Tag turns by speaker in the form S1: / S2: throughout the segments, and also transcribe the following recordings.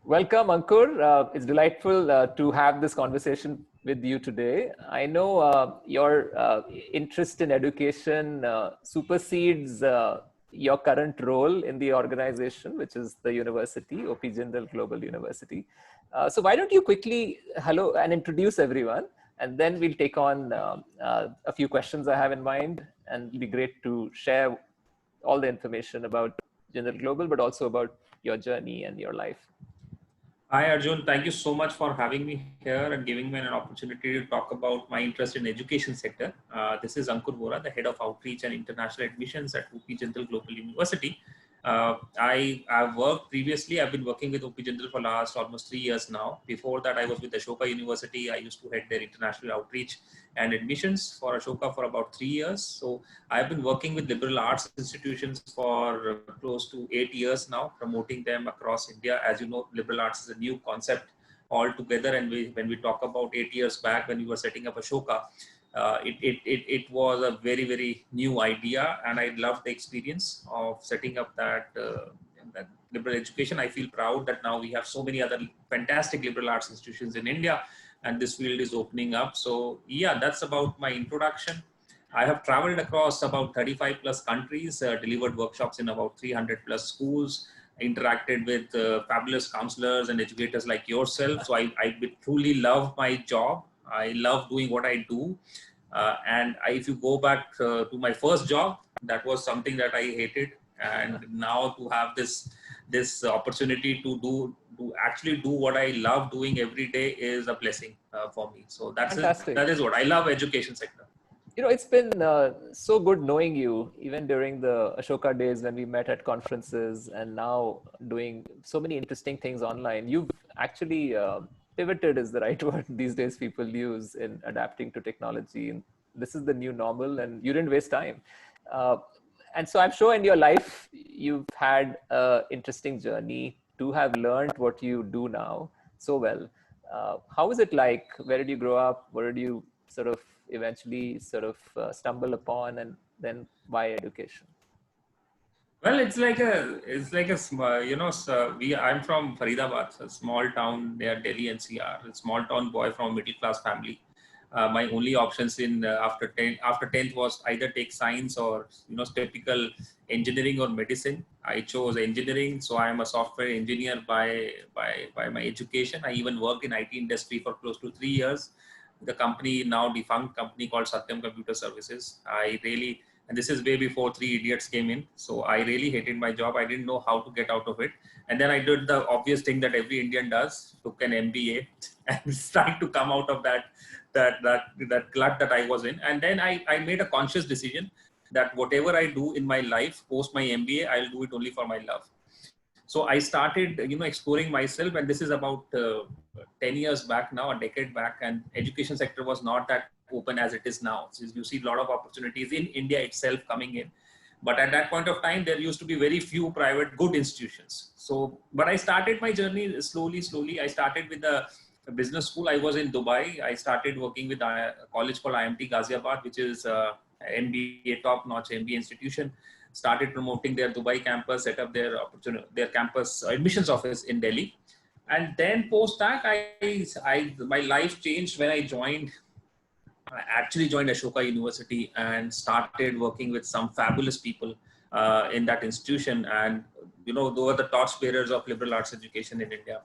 S1: Welcome, Ankur. It's delightful to have this conversation with you today. I know your interest in education supersedes your current role in the organization, which is the university, OP Jindal Global University. So why don't you quickly hello and introduce everyone, and then we'll take on a few questions I have in mind, and it'll be great to share all the information about Jindal Global, but also about your journey and your life.
S2: Hi Arjun, thank you so much for having me here and giving me an opportunity to talk about my interest in education sector. This is Ankur, the head of outreach and international admissions at OP Jindal Global University. I've worked previously. I've been working with OP Jindal for last almost 3 years now. Before that, I was with Ashoka University. I used to head their international outreach and admissions for Ashoka for about 3 years. So I've been working with liberal arts institutions for close to 8 years now, promoting them across India. As you know, liberal arts is a new concept altogether. And when we talk about 8 years back, when we were setting up Ashoka, it was a very, very new idea, and I loved the experience of setting up that liberal education. I feel proud that now we have so many other fantastic liberal arts institutions in India, and this field is opening up. So yeah, that's about my introduction. I have traveled across about 35 plus countries, delivered workshops in about 300 plus schools, interacted with fabulous counselors and educators like yourself. So I truly love my job. I love doing what I do. If you go back to my first job, that was something that I hated. And now to have this opportunity to actually do what I love doing every day is a blessing for me. So that is what I love education sector.
S1: You know, it's been so good knowing you, even during the Ashoka days when we met at conferences, and now doing so many interesting things online. You've actually pivoted is the right word these days people use in adapting to technology. And this is the new normal, and you didn't waste time. And so I'm sure in your life, you've had an interesting journey to have learned what you do now so well. How was it like? Where did you grow up? Where did you sort of eventually stumble upon, and then why education?
S2: Well, it's like a small, I'm from Faridabad, a small town near Delhi NCR, a small town boy from a middle class family. My only options in after 10th was either take science or typical engineering or medicine. I chose engineering, so I am a software engineer by my education. I even worked in IT industry for close to 3 years. The company, now defunct company called Satyam Computer Services. And this is way before Three Idiots came in. So I really hated my job. I didn't know how to get out of it. And then I did the obvious thing that every Indian does, took an MBA and tried to come out of that glut that I was in. And then I made a conscious decision that whatever I do in my life, post my MBA, I'll do it only for my love. So I started, exploring myself, and this is about 10 years back now, a decade back, and education sector was not that open as it is now. So you see a lot of opportunities in India itself coming in. But at that point of time, there used to be very few private good institutions. So, but I started my journey slowly. I started with a business school. I was in Dubai. I started working with a college called IMT Ghaziabad, which is MBA, top-notch MBA institution. Started promoting their Dubai campus, set up their campus admissions office in Delhi. And then post that, my life changed when I actually joined Ashoka University and started working with some fabulous people in that institution. And, they were the torchbearers of liberal arts education in India.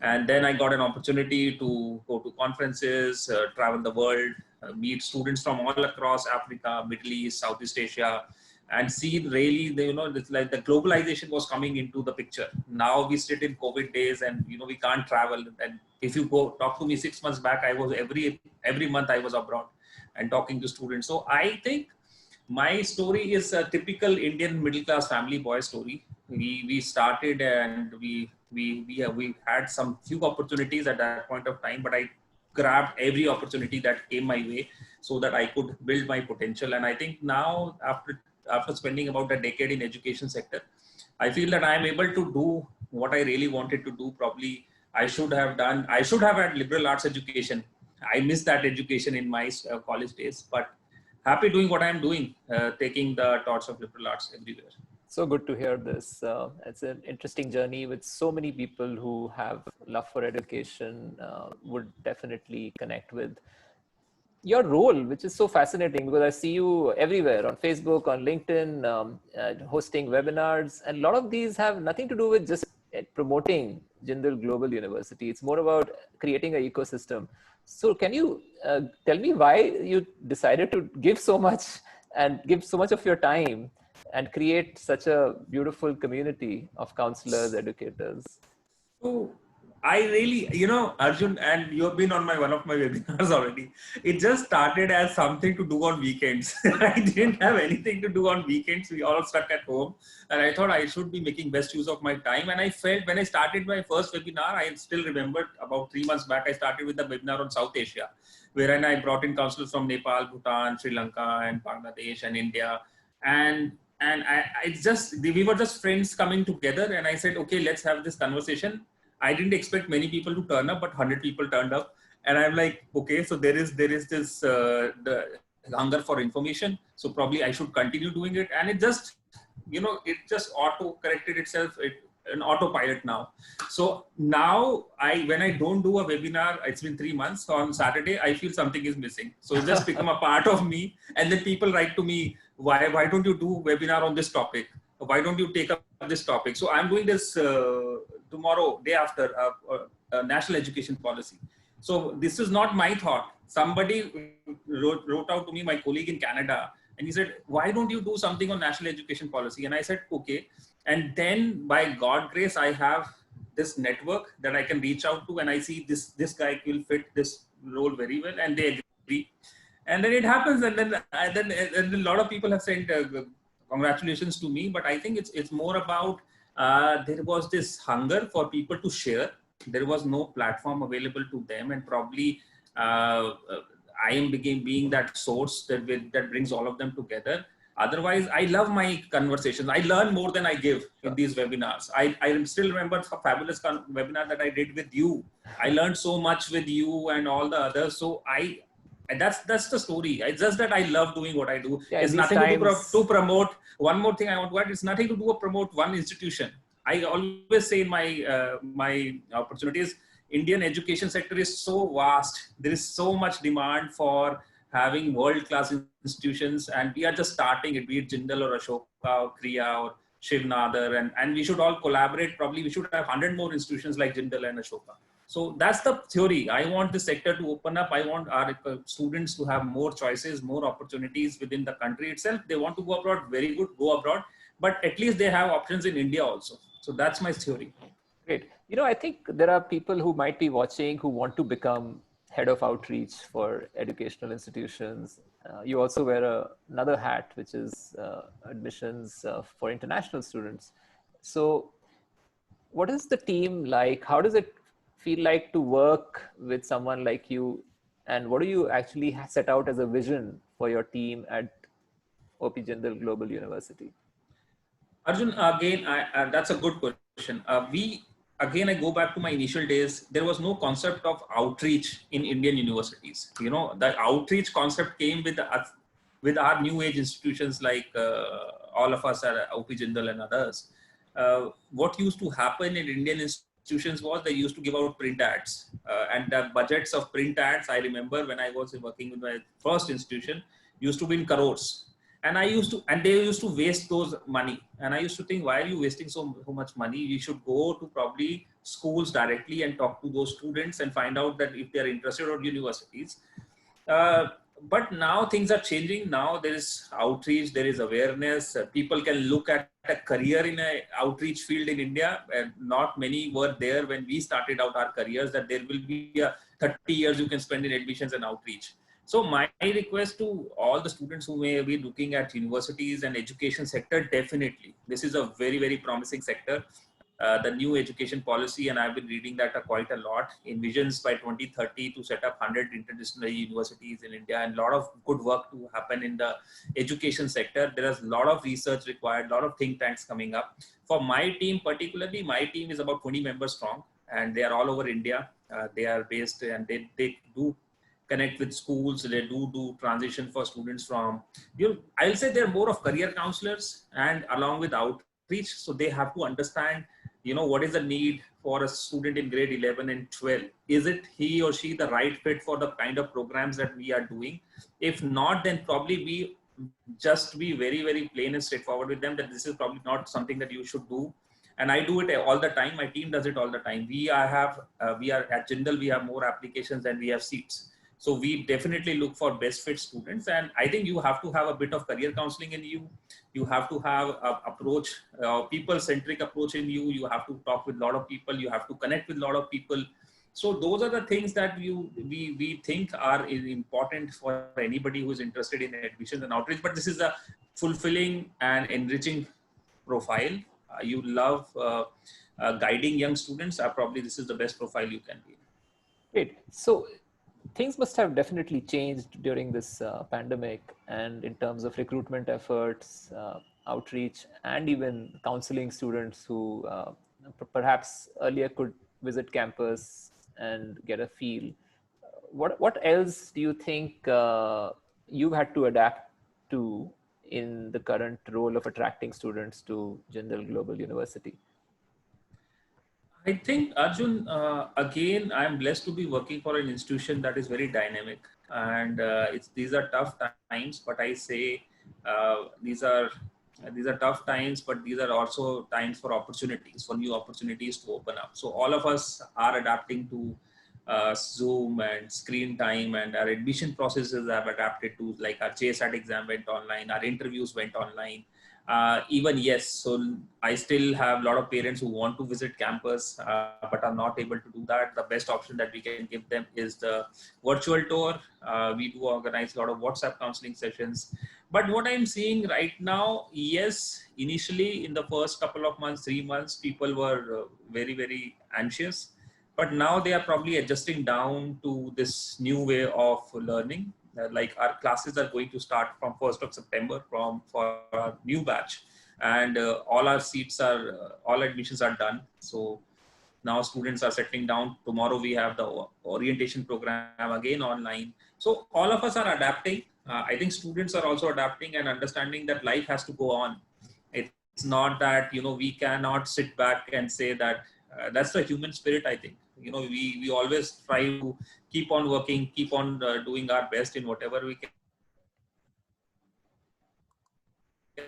S2: And then I got an opportunity to go to conferences, travel the world, meet students from all across Africa, Middle East, Southeast Asia, and see really, it's like the globalization was coming into the picture. Now we sit in COVID days and, we can't travel. And if you go talk to me 6 months back, I was every month I was abroad and talking to students. So I think my story is a typical Indian middle class family boy story. We started and we had some few opportunities at that point of time, but I grabbed every opportunity that came my way so that I could build my potential. And I think now after spending about a decade in education sector, I feel that I am able to do what I really wanted to do. Probably I should have had liberal arts education. I missed that education in my college days, but happy doing what I am doing, taking the torch of liberal arts everywhere.
S1: So good to hear this. It's an interesting journey with so many people who have love for education, would definitely connect with your role, which is so fascinating because I see you everywhere on Facebook, on LinkedIn, hosting webinars, and a lot of these have nothing to do with just promoting Jindal Global University. It's more about creating an ecosystem. So, can you tell me why you decided to give so much and give so much of your time and create such a beautiful community of counselors, educators?
S2: So I really, Arjun, and you've been on one of my webinars already. It just started as something to do on weekends. I didn't have anything to do on weekends. We all stuck at home, and I thought I should be making best use of my time. And I felt when I started my first webinar, I still remembered about 3 months back, I started with the webinar on South Asia, wherein I brought in counselors from Nepal, Bhutan, Sri Lanka, and Bangladesh, and India, and it's just we were just friends coming together, and I said, okay, let's have this conversation. I didn't expect many people to turn up, but 100 people turned up, and I'm like, okay, so there is this the hunger for information, so probably I should continue doing it. And it just, it just auto corrected itself, an autopilot now. So now when I don't do a webinar, it's been 3 months, so on Saturday I feel something is missing, so it just become a part of me. And then people write to me, why don't you do webinar on this topic, why don't you take up this topic? So I'm doing this tomorrow, day after, national education policy. So this is not my thought. Somebody wrote out to me, my colleague in Canada, and he said, why don't you do something on national education policy? And I said, okay. And then by God grace, I have this network that I can reach out to, and I see this guy will fit this role very well, and they agree. And then it happens, and then a lot of people have sent congratulations to me. But I think it's more about there was this hunger for people to share. There was no platform available to them, and probably I am being that source that brings all of them together. Otherwise, I love my conversations. I learn more than I give in these webinars. I still remember a fabulous webinar that I did with you. I learned so much with you and all the others. So and that's the story. It's just that I love doing what I do.
S1: Yeah, in
S2: It's
S1: these
S2: nothing to do
S1: times,
S2: to promote. One more thing I want to add: it's nothing to do with promote one institution. I always say in my opportunities, Indian education sector is so vast. There is so much demand for having world-class institutions, and we are just starting it. Be it Jindal or Ashoka or Kriya or Shiv Nadar, and we should all collaborate. Probably we should have 100 more institutions like Jindal and Ashoka. So that's the theory. I want the sector to open up. I want our students to have more choices, more opportunities within the country itself. They want to go abroad, very good, go abroad. But at least they have options in India also. So that's my theory.
S1: great. I think there are people who might be watching who want to become head of outreach for educational institutions. You also wear another hat, which is admissions for international students. So, what is the team like? How does it feel like to work with someone like you? And what do you actually set out as a vision for your team at OP Jindal Global University?
S2: Arjun, again, that's a good question. I go back to my initial days. There was no concept of outreach in Indian universities. The outreach concept came with our new age institutions like all of us at OP Jindal and others. What used to happen in Indian institutions was they used to give out print ads, and the budgets of print ads, I remember when I was working with my first institution, used to be in crores. And they used to waste those money. And I used to think, why are you wasting so much money? You should go to probably schools directly and talk to those students and find out that if they're interested, or universities. But now things are changing. Now there is outreach, there is awareness. People can look at a career in a outreach field in India. And not many were there when we started out our careers, that there will be 30 years you can spend in admissions and outreach. So my request to all the students who may be looking at universities and education sector, definitely, this is a very, very promising sector. The new education policy, and I've been reading that quite a lot, envisions by 2030 to set up 100 interdisciplinary universities in India, and a lot of good work to happen in the education sector. There is a lot of research required, a lot of think tanks coming up. For my team particularly, my team is about 20 members strong, and they are all over India. They are based, and they do connect with schools. They do transition for students from, I'll say they're more of career counselors, and along with outreach. So they have to understand, what is the need for a student in grade 11 and 12. Is it he or she the right fit for the kind of programs that we are doing? If not, then probably we just be very, very plain and straightforward with them that this is probably not something that you should do. And I do it all the time. My team does it all the time. We are at Jindal, we have more applications than we have seats. So we definitely look for best fit students. And I think you have to have a bit of career counseling in you. You have to have a approach, people centric approach in you. You have to talk with a lot of people. You have to connect with a lot of people. So those are the things that we think are important for anybody who is interested in admissions and outreach. But this is a fulfilling and enriching profile. You love guiding young students. Probably this is the best profile you can be.
S1: Great. So things must have definitely changed during this pandemic, and in terms of recruitment efforts, outreach, and even counseling students who perhaps earlier could visit campus and get a feel. What else do you think you've had to adapt to in the current role of attracting students to Jindal Global University?
S2: I think, Arjun, again, I'm blessed to be working for an institution that is very dynamic, and these are tough times. But I say these are tough times, but these are also times for opportunities, for new opportunities to open up. So all of us are adapting to Zoom and screen time, and our admission processes have adapted to, like, our JSAT exam went online, our interviews went online. Even yes, so I still have a lot of parents who want to visit campus but are not able to do that. The best option that we can give them is the virtual tour. We do organize a lot of WhatsApp counseling sessions. But what I'm seeing right now, yes, initially in the first couple of months, 3 months, people were very, very anxious. But now they are probably adjusting down to this new way of learning. Like, our classes are going to start from 1st of September for our new batch, and all admissions are done. So now students are settling down. Tomorrow we have the orientation program again online. So all of us are adapting. I think students are also adapting and understanding that life has to go on. It's not that we cannot sit back and say that. That's the human spirit, I think. We always try to keep on working, keep on doing our best in whatever we can do.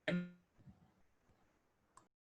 S2: And